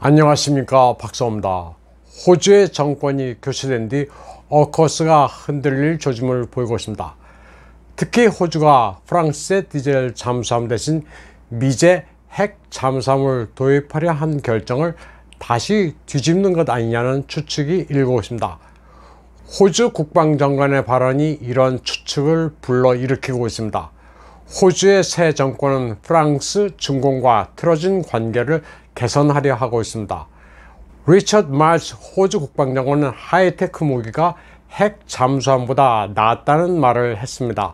안녕하십니까, 박사입니다. 호주의 정권이 교체된 뒤 어커스가 흔들릴 조짐을 보이고 있습니다. 특히 호주가 프랑스의 디젤 잠수함 대신 미제 핵 잠수함을 도입하려 한 결정을 다시 뒤집는 것 아니냐는 추측이 일고 있습니다. 호주 국방장관의 발언이 이런 추측을 불러일으키고 있습니다. 호주의 새 정권은 프랑스 중공과 틀어진 관계를 개선하려 하고 있습니다. 리처드 마일스 호주 국방장관은 하이테크 무기가 핵 잠수함보다 낫다는 말을 했습니다.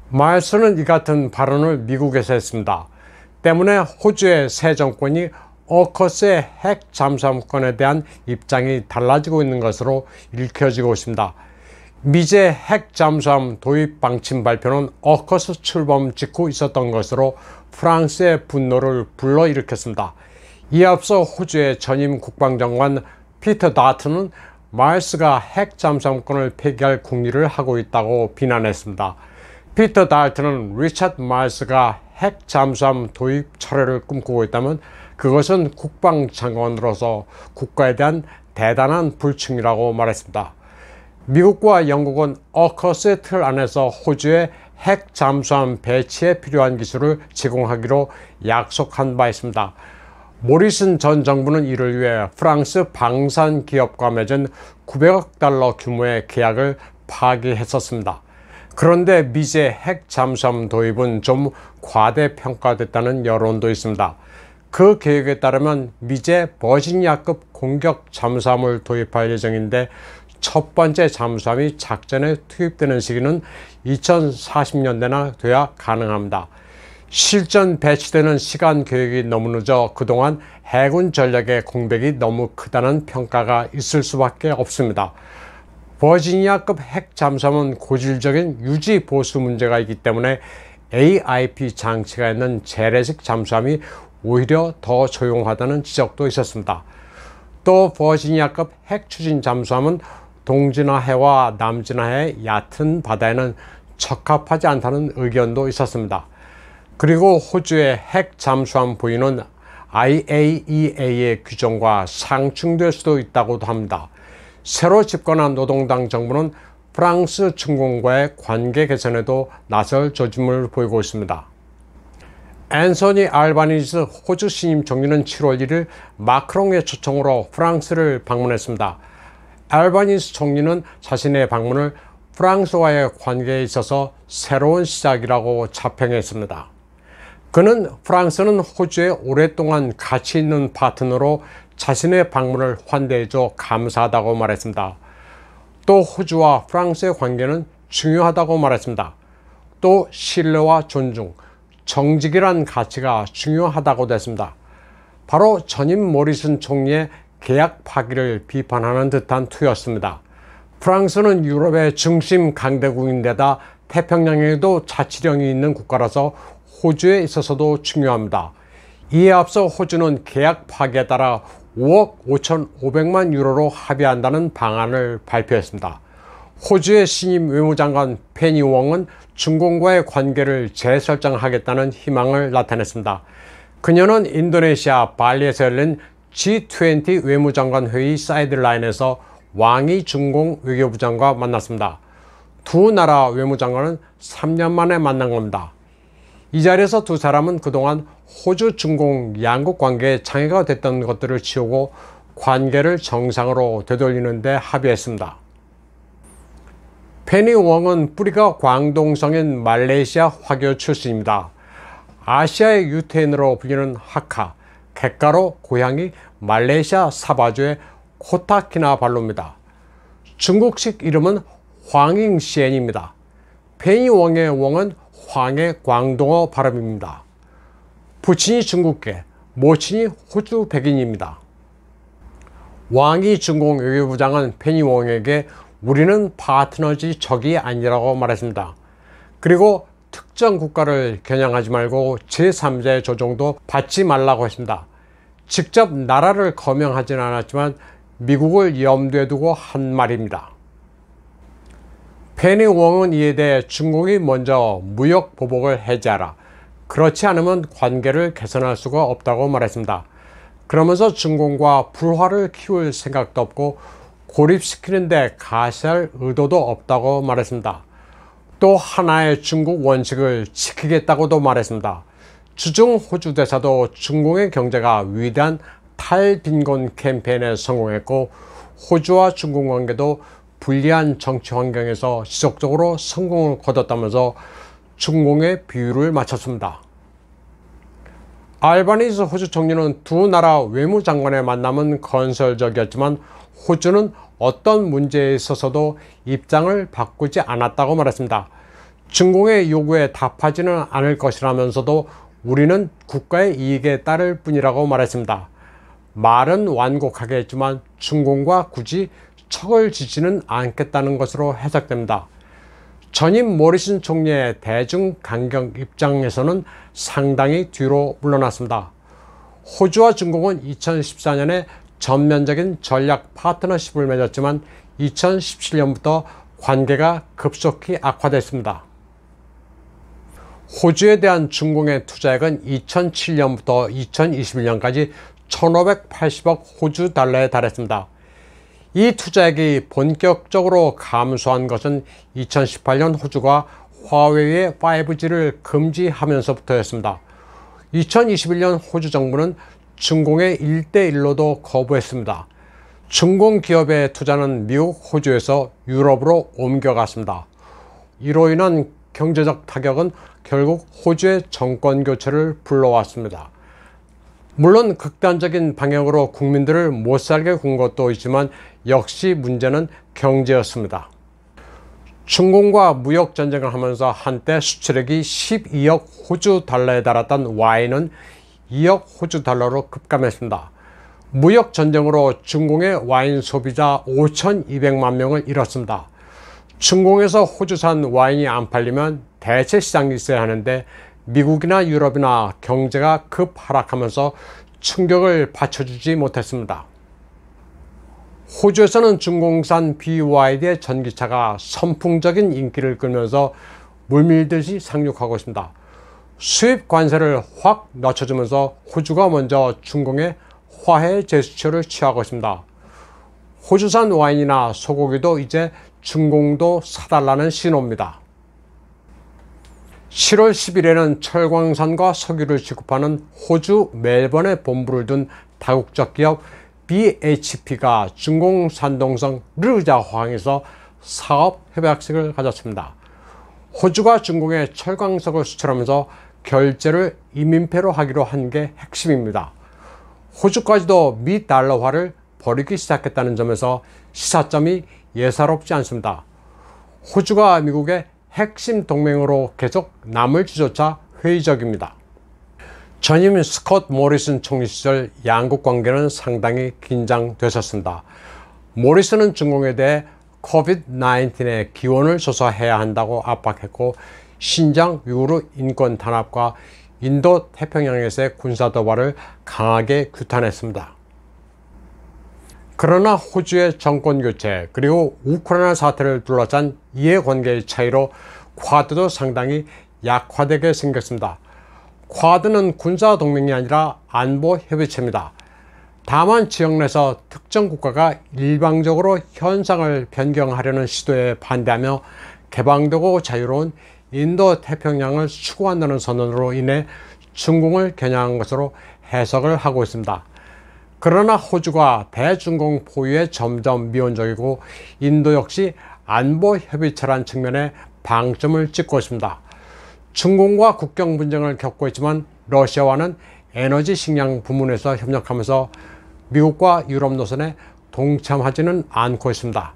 마일스는 이 같은 발언을 미국에서 했습니다. 때문에 호주의 새 정권이 어커스의 핵 잠수함권에 대한 입장이 달라지고 있는 것으로 읽혀지고 있습니다. 미제 핵 잠수함 도입 방침 발표는 어커스 출범 직후 있었던 것으로 프랑스의 분노를 불러일으켰습니다. 이에 앞서 호주의 전임 국방장관 피터 다튼은 마일스가 핵 잠수함권을 폐기할 궁리를 하고 있다고 비난했습니다. 피터 다튼은 리처드 마일스가 핵 잠수함 도입 철회를 꿈꾸고 있다면 그것은 국방장관으로서 국가에 대한 대단한 불충이라고 말했습니다. 미국과 영국은 어커스의 틀 안에서 호주의 핵 잠수함 배치에 필요한 기술을 제공하기로 약속한 바 있습니다. 모리슨 전 정부는 이를 위해 프랑스 방산 기업과 맺은 900억 달러 규모의 계약을 파기했었습니다. 그런데 미제 핵 잠수함 도입은 좀 과대평가됐다는 여론도 있습니다. 그 계획에 따르면 미제 버지니아급 공격 잠수함을 도입할 예정인데 첫 번째 잠수함이 작전에 투입되는 시기는 2040년대나 돼야 가능합니다. 실전 배치되는 시간 계획이 너무 늦어 그동안 해군 전력의 공백이 너무 크다는 평가가 있을 수밖에 없습니다. 버지니아급 핵 잠수함은 고질적인 유지 보수 문제가 있기 때문에 AIP 장치가 있는 재래식 잠수함이 오히려 더 조용하다는 지적도 있었습니다. 또 버지니아급 핵 추진 잠수함은 동진화해와 남진화해 얕은 바다에는 적합하지 않다는 의견도 있었습니다. 그리고 호주의 핵 잠수함 보유는 IAEA의 규정과 상충될 수도 있다고도 합니다. 새로 집권한 노동당 정부는 프랑스 중공과의 관계 개선에도 나설 조짐을 보이고 있습니다. 앤소니 알바니지 호주 신임 총리는 7월 1일 마크롱의 초청으로 프랑스를 방문했습니다. 알바니지 총리는 자신의 방문을 프랑스와의 관계에 있어서 새로운 시작이라고 자평했습니다. 그는 프랑스는 호주에 오랫동안 가치 있는 파트너로 자신의 방문을 환대해줘 감사하다고 말했습니다. 또 호주와 프랑스의 관계는 중요하다고 말했습니다. 또 신뢰와 존중, 정직이란 가치가 중요하다고도 했습니다. 바로 전임 모리슨 총리의 계약 파기를 비판하는 듯한 투였습니다. 프랑스는 유럽의 중심 강대국인데다 태평양에도 자치령이 있는 국가라서 호주에 있어서도 중요합니다. 이에 앞서 호주는 계약 파기에 따라 5억 5,500만 유로로 합의한다는 방안을 발표했습니다. 호주의 신임 외무장관 페니 웡은 중공과의 관계를 재설정하겠다는 희망을 나타냈습니다. 그녀는 인도네시아 발리에서 열린 G20 외무장관 회의 사이드라인에서 왕이 중공 외교부장과 만났습니다. 두 나라 외무장관은 3년 만에 만난 겁니다. 이 자리에서 두 사람은 그동안 호주 중공 양국 관계에 장애가 됐던 것들을 치우고 관계를 정상으로 되돌리는 데 합의했습니다. 페니 웡은 뿌리가 광동성인 말레이시아 화교 출신입니다. 아시아의 유태인으로 불리는 하카, 객가로 고향이 말레이시아 사바주의 코타키나발루입니다. 중국식 이름은 황잉시엔입니다. 페니 웡의 웡은 황의 광동어 발음입니다. 부친이 중국계, 모친이 호주 백인입니다. 왕이 중공 외교부장은 페니 웡에게 우리는 파트너지 적이 아니라고 말했습니다. 그리고 특정 국가를 겨냥하지 말고 제3자의 조종도 받지 말라고 했습니다. 직접 나라를 거명하지는 않았지만 미국을 염두에 두고 한 말입니다. 페니 웡은 이에 대해 중국이 먼저 무역 보복을 해제하라. 그렇지 않으면 관계를 개선할 수가 없다고 말했습니다. 그러면서 중공과 불화를 키울 생각도 없고 고립시키는데 가세할 의도도 없다고 말했습니다. 또 하나의 중국 원칙을 지키겠다고도 말했습니다. 주중 호주 대사도 중공의 경제가 위대한 탈빈곤 캠페인에 성공했고 호주와 중공 관계도 불리한 정치 환경에서 지속적으로 성공을 거뒀다면서 중공의 비율을 맞췄습니다. 알바니즈 호주 총리는 두 나라 외무장관의 만남은 건설적이었지만 호주는 어떤 문제에 있어서도 입장을 바꾸지 않았다고 말했습니다. 중공의 요구에 답하지는 않을 것이라면서도 우리는 국가의 이익에 따를 뿐이라고 말했습니다. 말은 완곡하게 했지만 중공과 굳이 척을 지지는 않겠다는 것으로 해석됩니다. 전임 모리슨 총리의 대중 강경 입장에서는 상당히 뒤로 물러났습니다. 호주와 중공은 2014년에 전면적인 전략 파트너십을 맺었지만 2017년부터 관계가 급속히 악화됐습니다. 호주에 대한 중공의 투자액은 2007년부터 2021년까지 1,580억 호주 달러에 달했습니다. 이 투자액이 본격적으로 감소한 것은 2018년 호주가 화웨이의 5G를 금지하면서부터였습니다. 2021년 호주 정부는 중공의 1대1로도 거부했습니다. 중공 기업의 투자는 미국, 호주에서 유럽으로 옮겨갔습니다. 이로 인한 경제적 타격은 결국 호주의 정권 교체를 불러왔습니다. 물론 극단적인 방향으로 국민들을 못살게 군 것도 있지만 역시 문제는 경제였습니다. 중공과 무역 전쟁을 하면서 한때 수출액이 12억 호주 달러에 달했던 와인은 2억 호주 달러로 급감했습니다. 무역 전쟁으로 중공의 와인 소비자 5,200만 명을 잃었습니다. 중공에서 호주산 와인이 안 팔리면 대체 시장이 있어야 하는데 미국이나 유럽이나 경제가 급 하락하면서 충격을 받쳐주지 못했습니다. 호주에서는 중공산 BYD의 전기차가 선풍적인 인기를 끌면서 물밀듯이 상륙하고 있습니다. 수입 관세를 확 낮춰주면서 호주가 먼저 중공의 화해 제스처를 취하고 있습니다. 호주산 와인이나 소고기도 이제 중공도 사달라는 신호입니다. 7월 10일에는 철광산과 석유를 취급하는 호주 멜번에 본부를 둔 다국적 기업 BHP가 중공 산동성 르자황에서 사업 협약식을 가졌습니다. 호주가 중공에 철광석을 수출하면서 결제를 이민폐로 하기로 한 게 핵심입니다. 호주까지도 미 달러화를 버리기 시작했다는 점에서 시사점이 예사롭지 않습니다. 호주가 미국의 핵심 동맹으로 계속 남을 지조차 회의적입니다. 전임 스콧 모리슨 총리 시절 양국 관계는 상당히 긴장됐었습니다. 모리슨은 중공에 대해 코비드-19의 기원을 조사해야 한다고 압박했고 신장 위구르 인권 탄압과 인도 태평양에서의 군사 도발을 강하게 규탄했습니다. 그러나 호주의 정권 교체 그리고 우크라이나 사태를 둘러싼 이해관계의 차이로 쿼드도 상당히 약화되게 생겼습니다. 쿼드는 군사 동맹이 아니라 안보 협의체입니다. 다만 지역 내에서 특정 국가가 일방적으로 현상을 변경하려는 시도에 반대하며 개방되고 자유로운 인도 태평양을 추구한다는 선언으로 인해 중공을 겨냥한 것으로 해석을 하고 있습니다. 그러나 호주가 대중공 포위에 점점 미온적이고 인도 역시 안보 협의체란 측면에 방점을 찍고 있습니다. 중공과 국경 분쟁을 겪고 있지만 러시아와는 에너지 식량 부문에서 협력하면서 미국과 유럽 노선에 동참하지는 않고 있습니다.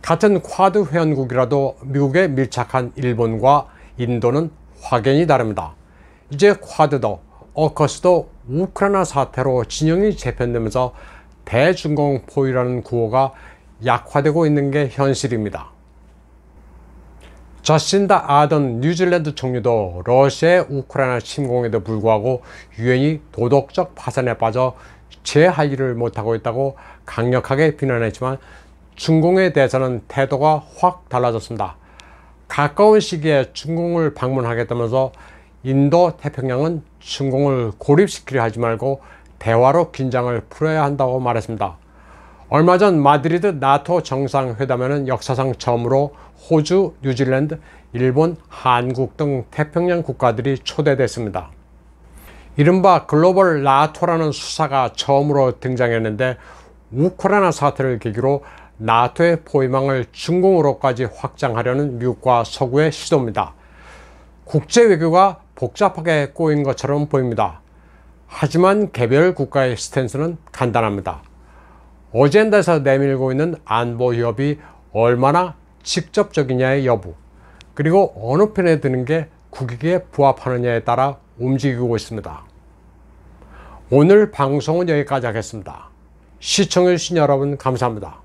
같은 쿼드 회원국이라도 미국에 밀착한 일본과 인도는 확연히 다릅니다. 이제 쿼드도 어커스도 우크라이나 사태로 진영이 재편되면서 대중공 포위라는 구호가 약화되고 있는 게 현실입니다. 저신다 아던 뉴질랜드 총리도 러시아의 우크라이나 침공에도 불구하고 유엔이 도덕적 파산에 빠져 제 할 일을 못하고 있다고 강력하게 비난했지만 중공에 대해서는 태도가 확 달라졌습니다. 가까운 시기에 중공을 방문하겠다면서 인도 태평양은 중공을 고립시키려 하지 말고 대화로 긴장을 풀어야 한다고 말했습니다. 얼마 전 마드리드 나토 정상회담에는 역사상 처음으로 호주, 뉴질랜드, 일본, 한국 등 태평양 국가들이 초대됐습니다. 이른바 글로벌 나토라는 수사가 처음으로 등장했는데 우크라이나 사태를 계기로 나토의 포위망을 중공으로까지 확장하려는 미국과 서구의 시도입니다. 국제 외교가 복잡하게 꼬인 것처럼 보입니다. 하지만 개별 국가의 스탠스는 간단합니다. 어젠다에서 내밀고 있는 안보 협업이 얼마나 직접적이냐의 여부, 그리고 어느 편에 드는 게 국익에 부합하느냐에 따라 움직이고 있습니다. 오늘 방송은 여기까지 하겠습니다. 시청해주신 여러분 감사합니다.